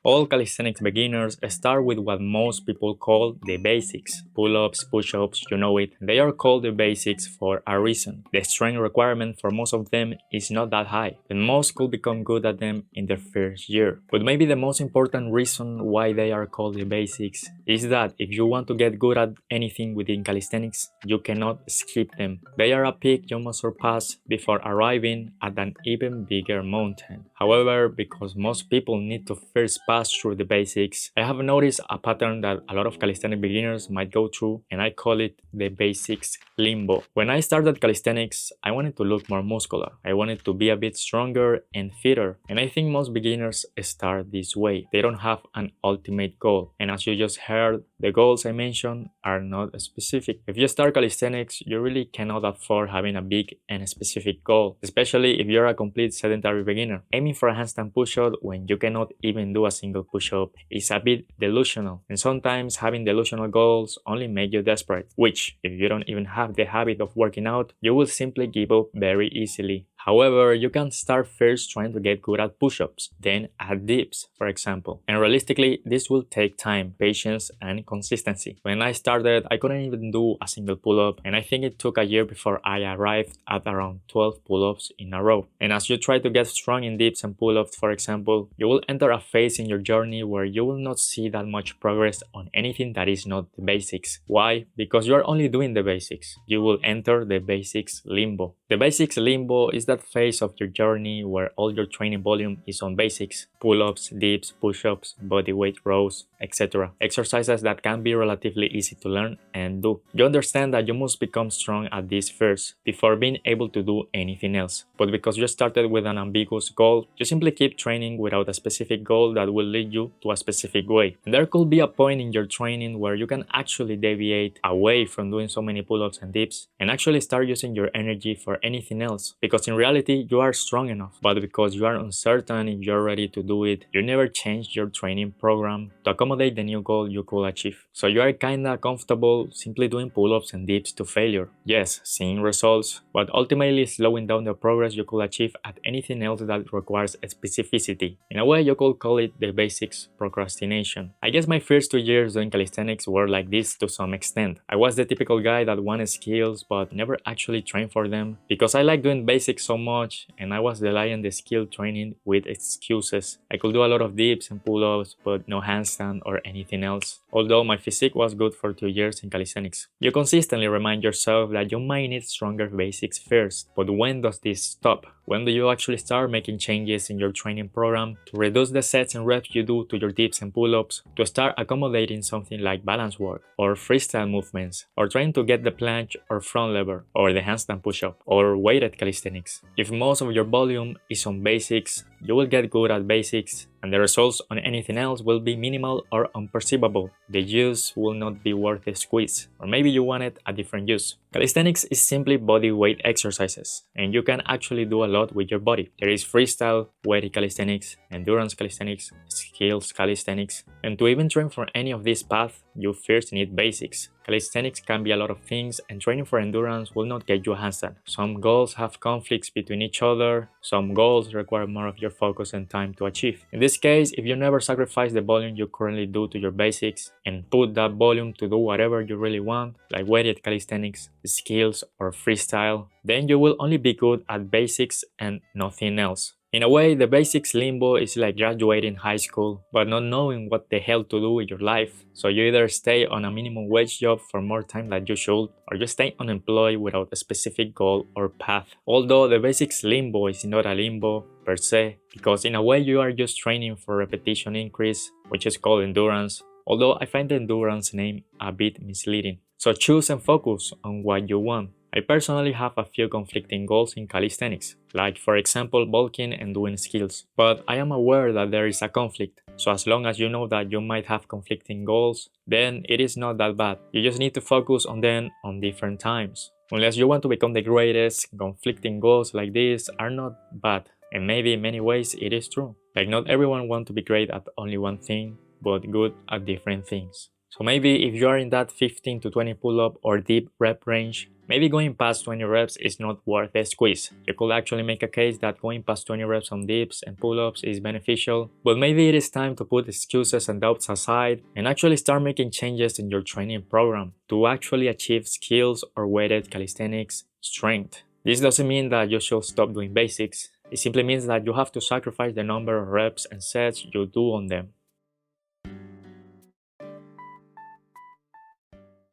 All calisthenics beginners start with what most people call the basics. Pull-ups, push-ups, you know it. They are called the basics for a reason. The strength requirement for most of them is not that high, and most could become good at them in their first year. But maybe the most important reason why they are called the basics is that if you want to get good at anything within calisthenics, you cannot skip them. They are a peak you must surpass before arriving at an even bigger mountain. However, because most people need to first pass through the basics, I have noticed a pattern that a lot of calisthenics beginners might go through, and I call it the basics limbo. When I started calisthenics, I wanted to look more muscular. I wanted to be a bit stronger and fitter, and I think most beginners start this way. They don't have an ultimate goal, and as you just heard, the goals I mentioned are not specific. If you start calisthenics, you really cannot afford having a big and specific goal, especially if you're a complete sedentary beginner. Aiming for a handstand push-up when you cannot even do a single push-up is a bit delusional, and sometimes having delusional goals only make you desperate, which, if you don't even have the habit of working out, you will simply give up very easily. However, you can start first trying to get good at push-ups, then at dips, for example. And realistically, this will take time, patience, and consistency. When I started, I couldn't even do a single pull-up, and I think it took a year before I arrived at around 12 pull-ups in a row. And as you try to get strong in dips and pull-ups, for example, you will enter a phase in your journey where you will not see that much progress on anything that is not the basics. Why? Because you are only doing the basics. You will enter the basics limbo. The basics limbo is that phase of your journey where all your training volume is on basics, pull-ups, dips, push-ups, bodyweight rows, etc. Exercises that can be relatively easy to learn and do. You understand that you must become strong at this first before being able to do anything else. But because you started with an ambiguous goal, you simply keep training without a specific goal that will lead you to a specific way. And there could be a point in your training where you can actually deviate away from doing so many pull-ups and dips and actually start using your energy for anything else, because in reality you are strong enough, but because you are uncertain if you're ready to do it, you never change your training program to accommodate the new goal you could achieve. So you are kinda comfortable simply doing pull-ups and dips to failure. Yes, seeing results, but ultimately slowing down the progress you could achieve at anything else that requires specificity. In a way, you could call it the basics procrastination. I guess my first 2 years doing calisthenics were like this to some extent. I was the typical guy that wanted skills but never actually trained for them, because I like doing basics so much and I was delaying the skill training with excuses. I could do a lot of dips and pull-ups but no handstand or anything else, although my physique was good for 2 years in calisthenics. You consistently remind yourself that you might need stronger basics first, but when does this stop? When do you actually start making changes in your training program to reduce the sets and reps you do to your dips and pull-ups, to start accommodating something like balance work or freestyle movements, or trying to get the planche or front lever or the handstand push-up or weighted calisthenics? If most of your volume is on basics, you will get good at basics, and the results on anything else will be minimal or unperceivable. The use will not be worth the squeeze, or maybe you wanted a different use. Calisthenics is simply body weight exercises, and you can actually do a lot with your body. There is freestyle, weighted calisthenics, endurance calisthenics, skills calisthenics, and to even train for any of these paths, you first need basics. Calisthenics can be a lot of things, and training for endurance will not get you a handstand. Some goals have conflicts between each other, some goals require more of your focus and time to achieve. In this case, if you never sacrifice the volume you currently do to your basics and put that volume to do whatever you really want, like weighted calisthenics, skills, or freestyle, then you will only be good at basics and nothing else. In a way, the basics limbo is like graduating high school, but not knowing what the hell to do with your life. So you either stay on a minimum wage job for more time than you should, or you stay unemployed without a specific goal or path. Although the basics limbo is not a limbo per se, because in a way you are just training for repetition increase, which is called endurance, although I find the endurance name a bit misleading. So choose and focus on what you want. I personally have a few conflicting goals in calisthenics, like for example bulking and doing skills, but I am aware that there is a conflict, so as long as you know that you might have conflicting goals, then it is not that bad. You just need to focus on them on different times. Unless you want to become the greatest, conflicting goals like this are not bad, and maybe in many ways it is true. Like not everyone wants to be great at only one thing, but good at different things. So maybe if you are in that 15 to 20 pull-up or deep rep range, Maybe going past 20 reps is not worth the squeeze. You could actually make a case that going past 20 reps on dips and pull-ups is beneficial, but maybe it is time to put excuses and doubts aside and actually start making changes in your training program to actually achieve skills or weighted calisthenics strength. This doesn't mean that you should stop doing basics. It simply means that you have to sacrifice the number of reps and sets you do on them.